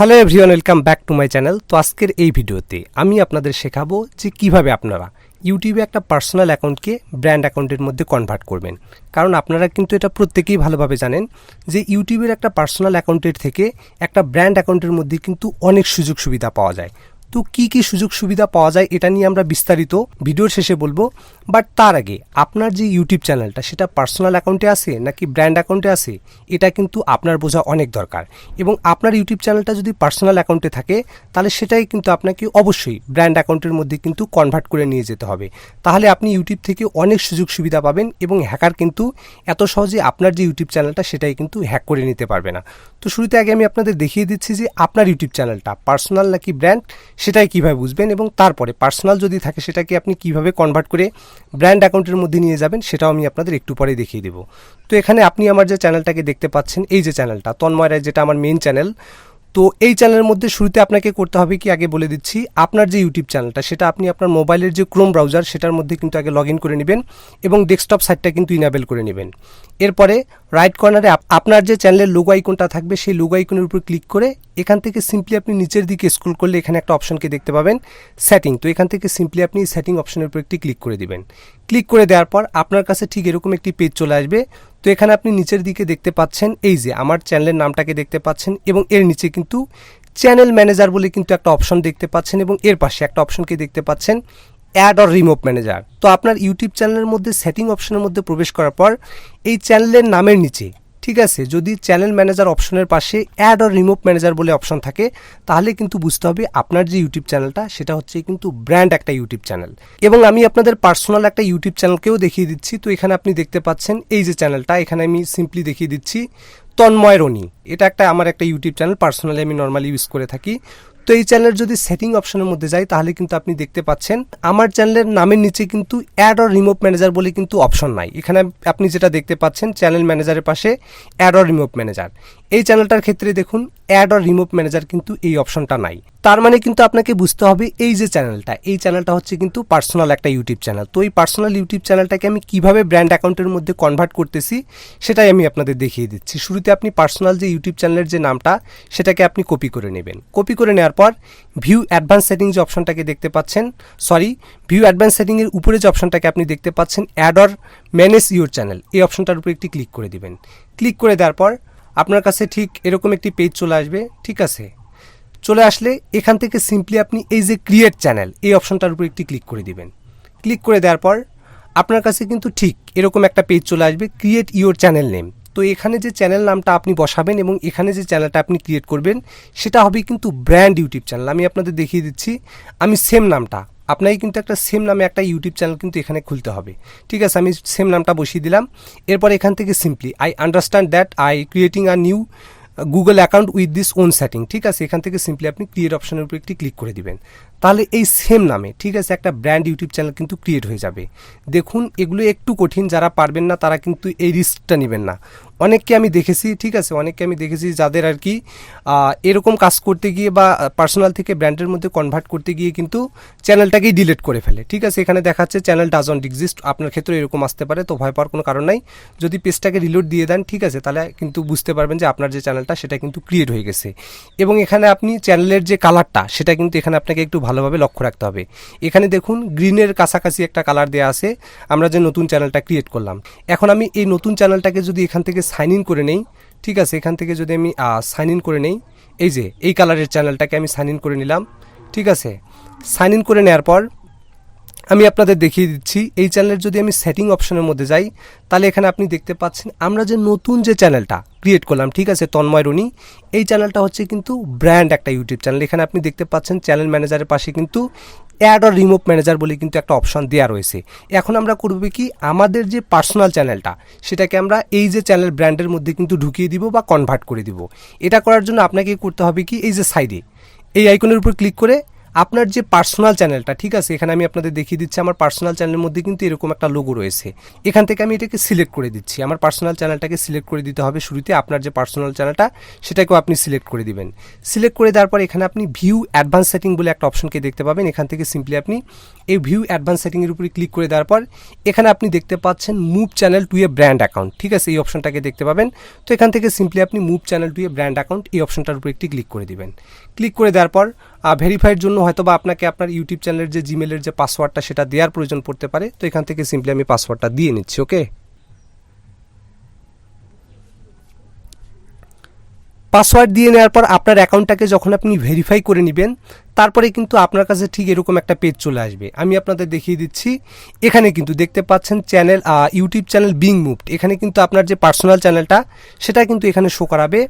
Hello everyone, welcome back to my channel. তো আজকের এই ভিডিওতে আমি আপনাদের শেখাবো যে কিভাবে আপনারা ইউটিউবে একটা পার্সোনাল অ্যাকাউন্টকে ব্র্যান্ড অ্যাকাউন্টের মধ্যে কনভার্ট করবেন। কারণ আপনারা কিন্তু এটা প্রত্যেকেই ভালোভাবে জানেন যে ইউটিউবের একটা পার্সোনাল অ্যাকাউন্টের থেকে একটা ব্র্যান্ড অ্যাকাউন্টের মধ্যে কিন্তু অনেক সুযোগ সুবিধা পাওয়া যায়। তো কী কী সুযোগ সুবিধা পাওয়া যায় এটা নিয়ে আমরা বিস্তারিত ভিডিওর শেষে বলবো। বাট তার আগে আপনার যে ইউটিউব চ্যানেলটা সেটা পার্সোনাল অ্যাকাউন্টে আছে নাকি ব্র্যান্ড অ্যাকাউন্টে আছে এটা কিন্তু আপনার বোঝা অনেক দরকার। এবং আপনার ইউটিউব চ্যানেলটা যদি পার্সোনাল অ্যাকাউন্টে থাকে তাহলে সেটাই কিন্তু আপনাকে অবশ্যই ব্র্যান্ড অ্যাকাউন্টের মধ্যে কিন্তু কনভার্ট করে নিয়ে যেতে হবে। তাহলে আপনি ইউটিউব থেকে অনেক সুযোগ সুবিধা পাবেন এবং হ্যাকার কিন্তু এত সহজে আপনার যে ইউটিউব চ্যানেলটা সেটাই কিন্তু হ্যাক করে নিতে পারবে না। তো শুরুতে আগে আমি আপনাদের দেখিয়ে দিচ্ছি যে আপনার ইউটিউব চ্যানেলটা পার্সোনাল নাকি ব্র্যান্ড সেটাই কীভাবে বুঝবেন, এবং তারপরে পার্সোনাল যদি থাকে সেটাকে আপনি কীভাবে কনভার্ট করে ব্র্যান্ড অ্যাকাউন্টের মধ্যে নিয়ে যাবেন সেটাও আমি আপনাদের একটু পরে দেখিয়ে দেবো। তো এখানে আপনি আমার যে চ্যানেলটাকে দেখতে পাচ্ছেন, এই যে চ্যানেলটা তন্ময় রায়, যেটা আমার মেইন চ্যানেল। তো এই চ্যানেলের মধ্যে শুরুতে আপনাকে করতে হবে কি, আগে বলে দিচ্ছি, আপনার যে ইউটিউব চ্যানেলটা সেটা আপনি আপনার মোবাইলের যে ক্রোম ব্রাউজার সেটার মধ্যে কিন্তু আগে লগ ইন করে নেবেন এবং ডেস্কটপ সাইটটা কিন্তু ইনেবল করে নেবেন। এরপরে রাইট কর্নারে আপনার যে চ্যানেলের লোগো আইকনটা থাকবে সেই লোগো আইকনের উপর ক্লিক করে এখান থেকে সিম্পলি আপনি নিচের দিকে স্ক্রল করলে এখানে একটা অপশনকে দেখতে পাবেন সেটিং। তো এখান থেকে সিম্পলি আপনি সেটিং অপশনের উপর একটি ক্লিক করে দিবেন। ক্লিক করে দেওয়ার পর আপনার কাছে ঠিক এরকম একটি পেজ চলে আসবে। তো এখানে আপনি নিচের দিকে দেখতে পাচ্ছেন এই যে আমার চ্যানেলের নামটাকে দেখতে পাচ্ছেন এবং এর নিচে কিন্তু চ্যানেল ম্যানেজার বলে কিন্তু একটা অপশন দেখতে পাচ্ছেন এবং এর পাশে একটা অপশনকে দেখতে পাচ্ছেন অ্যাড অর রিমুভ ম্যানেজার। তো আপনার ইউটিউব চ্যানেলের মধ্যে সেটিং অপশনের মধ্যে প্রবেশ করার পর এই চ্যানেলের নামের নিচে, ঠিক আছে, যদি চ্যানেল ম্যানেজার অপশনের পাশে অ্যাড অর রিমুভ ম্যানেজার বলে অপশন থাকে তাহলে কিন্তু বুঝতে হবে আপনার যে ইউটিউব চ্যানেলটা সেটা হচ্ছে কিন্তু ব্র্যান্ড একটা ইউটিউব চ্যানেল। এবং আমি আপনাদের পার্সোনাল একটা ইউটিউব চ্যানেলকেও দেখিয়ে দিচ্ছি। তো এখানে আপনি দেখতে পাচ্ছেন এই যে চ্যানেলটা, এখানে আমি সিম্পলি দেখিয়ে দিচ্ছি তন্ময় রনি। এটা আমার একটা ইউটিউব চ্যানেল, পার্সোনালি আমি নর্মালি ইউজ করে থাকি। তো এই চ্যানেলের যদি সেটিং অপশনের মধ্যে যাই তাহলে কিন্তু আপনি দেখতে পাচ্ছেন আমার চ্যানেলের নামের নিচে কিন্তু অ্যাড অর রিমুভ ম্যানেজার বলে কিন্তু অপশন নাই। এখানে আপনি যেটা দেখতে পাচ্ছেন চ্যানেল ম্যানেজারের পাশে অ্যাড অর রিমুভ ম্যানেজার, এই চ্যানেলটার ক্ষেত্রে দেখুন অ্যাড অর রিমুভ ম্যানেজার কিন্তু এই অপশনটা নাই। তার মানে কিন্তু আপনাকে বুঝতে হবে এই যে চ্যানেলটা, এই চ্যানেলটা হচ্ছে কিন্তু পার্সোনাল একটা ইউটিউব চ্যানেল। তো এই পার্সোনাল ইউটিউব চ্যানেলটাকে আমি কিভাবে ব্র্যান্ড অ্যাকাউন্টের মধ্যে কনভার্ট করতেছি সেটাই আমি আপনাদের দেখিয়ে দিচ্ছি। শুরুতে আপনি পার্সোনাল যে ইউটিউব চ্যানেলের যে নামটা সেটাকে আপনি কপি করে নেবেন। কপি করে নেওয়ার পর ভিউ অ্যাডভান্স সেটিং যে অপশনটাকে দেখতে পাচ্ছেন, ভিউ অ্যাডভান্স সেটিংয়ের উপরে যে অপশনটাকে আপনি দেখতে পাচ্ছেন add or manage your channel, এই অপশনটার উপরে একটি ক্লিক করে দিবেন। ক্লিক করে দেওয়ার পর আপনার কাছে ঠিক এরকম একটি পেজ চলে আসবে। ঠিক আছে, চলে আসলে এখান থেকে সিম্পলি আপনি এই যে ক্রিয়েট চ্যানেল এই অপশনটার উপর একটি ক্লিক করে দিবেন। ক্লিক করে দেওয়ার পর আপনার কাছে কিন্তু ঠিক এরকম একটা পেজ চলে আসবে ক্রিয়েট ইউর চ্যানেল নেম। তো এখানে যে চ্যানেল নামটা আপনি বসাবেন এবং এখানে যে চ্যানেলটা আপনি ক্রিয়েট করবেন সেটা হবে কিন্তু ব্র্যান্ড ইউটিউব চ্যানেল। আমি আপনাদের দেখিয়ে দিচ্ছি, আমি সেম নামটা, আপনাকে কিন্তু একটা সেম নামে একটা ইউটিউব চ্যানেল কিন্তু এখানে খুলতে হবে। ঠিক আছে, আমি সেম নামটা বসিয়ে দিলাম। এরপর এখান থেকে simply I understand that I creating a new Google account with this own setting. ঠিক আছে, এখান থেকে সিম্পলি আপনি ক্রিয়েট অপশনের উপর একটি ক্লিক করে দিবেন। তাহলে এই সেম নামে, ঠিক আছে, একটা ব্র্যান্ড ইউটিউব চ্যানেল কিন্তু ক্রিয়েট হয়ে যাবে। দেখুন এগুলো একটু কঠিন, যারা পারবেন না তারা কিন্তু এই রিস্কটা নেবেন না। অনেককে আমি দেখেছি, ঠিক আছে, অনেককে আমি দেখেছি যাদের আর কি এরকম কাজ করতে গিয়ে বা পার্সোনাল থেকে ব্র্যান্ডের মধ্যে কনভার্ট করতে গিয়ে কিন্তু চ্যানেলটাকেই ডিলিট করে ফেলে। ঠিক আছে, এখানে দেখাচ্ছে চ্যানেল ডাজন্ট এক্সিস্ট, আপনার ক্ষেত্রে এরকম আসতে পারে। তো ভয় পাওয়ার কোনো কারণ নাই, যদি পেজটাকে রিলোড দিয়ে দেন ঠিক আছে তাহলে কিন্তু বুঝতে পারবেন যে আপনার যে চ্যানেলটা সেটা কিন্তু ক্রিয়েট হয়ে গেছে। এবং এখানে আপনি চ্যানেলের যে কালারটা সেটা কিন্তু এখানে আপনাকে একটু ভালোভাবে লক্ষ্য রাখতে হবে। এখানে দেখুন গ্রিনের কাছাকাছি একটা কালার দেওয়া আছে আমরা যে নতুন চ্যানেলটা ক্রিয়েট করলাম। এখন আমি এই নতুন চ্যানেলটাকে যদি এখান থেকে সাইন ইন করে নেই, ঠিক আছে, এখান থেকে যদি আমি সাইন ইন করে নেই, এই যে এই কালারের চ্যানেলটাকে আমি সাইন ইন করে নিলাম। ঠিক আছে, সাইন ইন করে নেওয়ার পর আমি আপনাদের দেখিয়ে দিচ্ছি এই চ্যানেলের যদি আমি সেটিং অপশনের মধ্যে যাই তাহলে এখানে আপনি দেখতে পাচ্ছেন আমরা যে নতুন যে চ্যানেলটা ক্রিয়েট করলাম, ঠিক আছে, তন্ময় রনি, এই চ্যানেলটা হচ্ছে কিন্তু ব্র্যান্ড একটা ইউটিউব চ্যানেল। এখানে আপনি দেখতে পাচ্ছেন চ্যানেল ম্যানেজারের পাশে কিন্তু অ্যাড অর রিমুভ ম্যানেজার বলে কিন্তু একটা অপশন দেওয়া রয়েছে। এখন আমরা করব কি, আমাদের যে পার্সোনাল চ্যানেলটা সেটাকে আমরা এই যে চ্যানেল ব্র্যান্ডের মধ্যে কিন্তু ঢুকিয়ে দিব বা কনভার্ট করে দিব। এটা করার জন্য আপনাকে করতে হবে কি, এই যে সাইডে এই আইকনের উপর ক্লিক করে আপনার যে পার্সোনাল চ্যানেলটা, ঠিক আছে, এখানে আমি আপনাদের দেখিয়ে দিচ্ছি আমার পার্সোনাল চ্যানেলের মধ্যে কিন্তু এরকম একটা লোগো রয়েছে। এখান থেকে আমি এটাকে সিলেক্ট করে দিচ্ছি, আমার পার্সোনাল চ্যানেলটাকে সিলেক্ট করে দিতে হবে শুরুতে। আপনার যে পার্সোনাল চ্যানেলটা সেটাকেও আপনি সিলেক্ট করে দিবেন। সিলেক্ট করে দেওয়ার পর এখানে আপনি ভিউ অ্যাডভান্স সেটিং বলে একটা অপশনকে দেখতে পাবেন। এখান থেকে সিম্পলি আপনি এই ভিউ অ্যাডভান্স সেটিংয়ের উপরে ক্লিক করে দেওয়ার পর এখানে আপনি দেখতে পাচ্ছেন move channel to A brand account, ঠিক আছে, এই অপশনটাকে দেখতে পাবেন। তো এখান থেকে সিম্পলি আপনি move channel to A brand account এই অপশনটার উপরে একটি ক্লিক করে দিবেন। ক্লিক করে দেওয়ার পর ভেরিফাইয়ের জন্য হয়তো বা আপনাকে আপনার ইউটিউব চ্যানেলের যে জিমেলের যে পাসওয়ার্ডটা সেটা দেওয়ার প্রয়োজন পড়তে পারে। তো এখান থেকে সিম্পলি আমি পাসওয়ার্ডটা দিয়ে নিচ্ছি। ওকে, পাসওয়ার্ড দিয়ে নেওয়ার পর আপনার অ্যাকাউন্টটাকে যখন আপনি ভেরিফাই করে নেবেন তারপরে কিন্তু আপনার কাছে ঠিক এরকম একটা পেজ চলে আসবে। আমি আপনাদের দেখিয়ে দিচ্ছি, এখানে কিন্তু দেখতে পাচ্ছেন channel YouTube channel being moved. এখানে কিন্তু আপনার যে পার্সোনাল চ্যানেলটা সেটা কিন্তু এখানে শো করাবে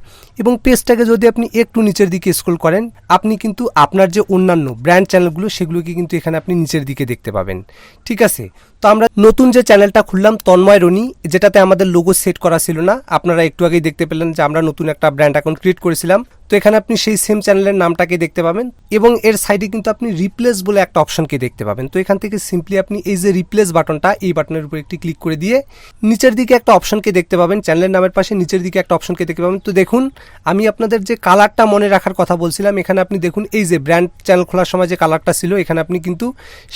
এবং পেজটাকে যদি আপনি একটু নিচের দিকে স্ক্রল করেন আপনি কিন্তু আপনার যে অন্যান্য ব্র্যান্ড চ্যানেলগুলো সেগুলোকে কিন্তু এখানে আপনি নিচের দিকে দেখতে পাবেন, ঠিক আছে। তো আমরা নতুন যে চ্যানেলটা খুললাম তন্ময় রনি, যেটাতে আমাদের লোগো সেট করা ছিল না, আপনারা একটু আগেই দেখতে পেলেন যে আমরা নতুন একটা ব্র্যান্ড অ্যাকাউন্ট ক্রিয়েট করেছিলাম। তো এখানে আপনি সেই সেম চ্যানেলের নামটাকে দেখতে পাবেন এবং এর সাইডে কিন্তু আপনি রিপ্লেস বলে একটা অপশনকে দেখতে পাবেন। তো এখান থেকে সিম্পলি আপনি এই যে রিপ্লেস বাটনটা, এই বাটনের উপর একটি ক্লিক করে দিয়ে নিচের দিকে একটা অপশনকে দেখতে পাবেন, চ্যানেলের নামের পাশে নিচের দিকে একটা অপশনকে দেখতে পাবেন। তো দেখুন আমি আপনাদের যে কালারটা মনে রাখার কথা বলছিলাম, এখানে আপনি দেখুন এই যে ব্র্যান্ড চ্যানেল খোলার সময় যে কালারটা ছিল এখানে আপনি কিন্তু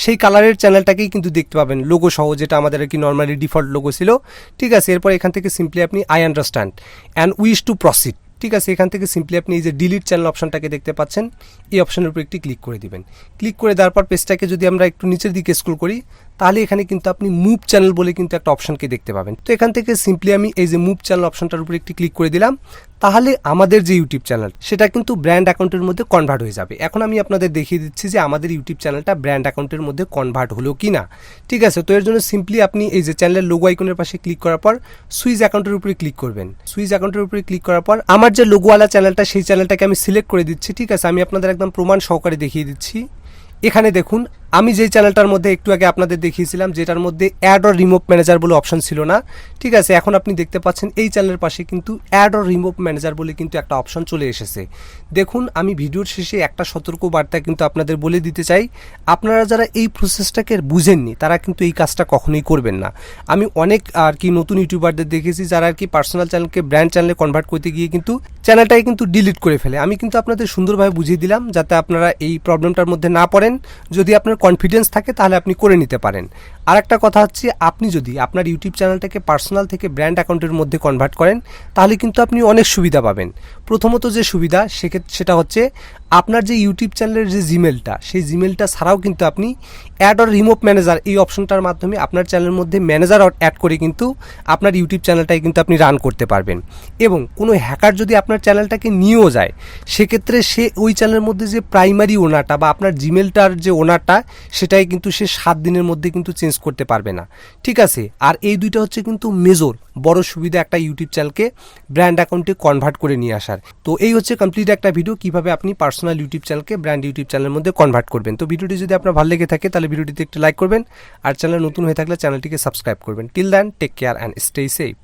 সেই কালারের চ্যানেলটাকেই কিন্তু দেখতে পাবেন লোগো সহ, যেটা আমাদের আর কি নর্মালি ডিফল্ট লোগো ছিল, ঠিক আছে। এরপর এখান থেকে সিম্পলি আপনি I understand and wish to proceed, ঠিক আছে, এখান থেকে সিম্পলি আপনি এই যে ডিলিট চ্যানেল অপশনটাকে দেখতে পাচ্ছেন এই অপশনের উপর একটি ক্লিক করে দিবেন। ক্লিক করে দেওয়ার পর পেজটাকে যদি আমরা একটু নিচের দিকে স্ক্রল করি তাহলে এখানে কিন্তু আপনি মুভ চ্যানেল বলে কিন্তু একটা অপশনকে দেখতে পাবেন। তো এখান থেকে সিম্পলি আমি এই যে মুভ চ্যানেল অপশনটার উপর একটি ক্লিক করে দিলাম, তাহলে আমাদের যে ইউটিউব চ্যানেল সেটা কিন্তু ব্র্যান্ড অ্যাকাউন্টের মধ্যে কনভার্ট হয়ে যাবে। এখন আমি আপনাদের দেখিয়ে দিচ্ছি যে আমাদের ইউটিউব চ্যানেলটা ব্র্যান্ড অ্যাকাউন্টের মধ্যে কনভার্ট হলো কি না, ঠিক আছে। তো এর জন্য সিম্পলি আপনি এই যে চ্যানেলের লোগো আইকনের পাশে ক্লিক করার পর সুইচ অ্যাকাউন্টের উপরে ক্লিক করবেন। সুইচ অ্যাকাউন্টের উপরে ক্লিক করার পর আমার যে লোগোওয়ালা চ্যানেলটা সেই চ্যানেলটাকে আমি সিলেক্ট করে দিচ্ছি, ঠিক আছে। আমি আপনাদের একদম প্রমাণ সহকারে দেখিয়ে দিচ্ছি। এখানে দেখুন আমি যেই চ্যানেলটার মধ্যে একটু আগে আপনাদের দেখিয়েছিলাম যেটার মধ্যে অ্যাড অর রিমুভ ম্যানেজার বলে অপশন ছিল না, ঠিক আছে, এখন আপনি দেখতে পাচ্ছেন এই চ্যানেলের পাশে কিন্তু অ্যাড অর রিমুভ ম্যানেজার বলে কিন্তু একটা অপশন চলে এসেছে। দেখুন আমি ভিডিওর শেষে একটা সতর্ক বার্তা কিন্তু আপনাদের বলে দিতে চাই, আপনারা যারা এই প্রসেসটাকে বুঝেননি তারা কিন্তু এই কাজটা কখনোই করবেন না। আমি অনেক আর কি নতুন ইউটিউবারদের দেখেছি যারা আর কি পার্সোনাল চ্যানেলকে ব্র্যান্ড চ্যানেলে কনভার্ট করতে গিয়ে কিন্তু চ্যানেলটাকে কিন্তু ডিলিট করে ফেলে। আমি কিন্তু আপনাদের সুন্দরভাবে বুঝিয়ে দিলাম যাতে আপনারা এই প্রবলেমটার মধ্যে না পড়েন। যদি আপনার কনফিডেন্স থাকে তাহলে আপনি করে নিতে পারেন। আর একটা কথা হচ্ছে, আপনি যদি আপনার ইউটিউব চ্যানেলটাকে পার্সোনাল থেকে ব্র্যান্ড অ্যাকাউন্টের মধ্যে কনভার্ট করেন তাহলে কিন্তু আপনি অনেক সুবিধা পাবেন। প্রথমত যে সুবিধা সেটা হচ্ছে আপনার যে ইউটিউব চ্যানেলের যে জিমেলটা সেই জিমেলটা ছাড়াও কিন্তু আপনি অ্যাড অর রিমুভ ম্যানেজার এই অপশনটার মাধ্যমে আপনার চ্যানেলের মধ্যে ম্যানেজার অ্যাড করে কিন্তু আপনার ইউটিউব চ্যানেলটাকে কিন্তু আপনি রান করতে পারবেন। এবং কোনো হ্যাকার যদি আপনার চ্যানেলটাকে নিয়েও যায় সেক্ষেত্রে সে ওই চ্যানেলের মধ্যে যে প্রাইমারি ওনারটা বা আপনার জিমেলটার যে ওনারটা সেটাই কিন্তু সে 7 দিনের মধ্যে কিন্তু চেঞ্জ করতে পারবে না, ঠিক আছে। আর এই দুইটা হচ্ছে কিন্তু মেজর বড় সুবিধা একটা ইউটিউব চ্যানেলকে ব্র্যান্ড অ্যাকাউন্টে কনভার্ট করে নিয়ে আসার। তো এই হচ্ছে কমপ্লিট একটা ভিডিও কিভাবে আপনি পার্সোনাল ইউটিউব চ্যানেলকে ব্র্যান্ড ইউটিউব চ্যানেলের মধ্যে কনভার্ট করবেন। তো ভিডিওটি যদি আপনার ভালো লেগে থাকে তাহলে ভিডিওটিতে একটু লাইক করবেন আর চ্যানেল নতুন হয়ে থাকলে চ্যানেলটিকে সাবস্ক্রাইব করবেন। Till then take care and stay safe.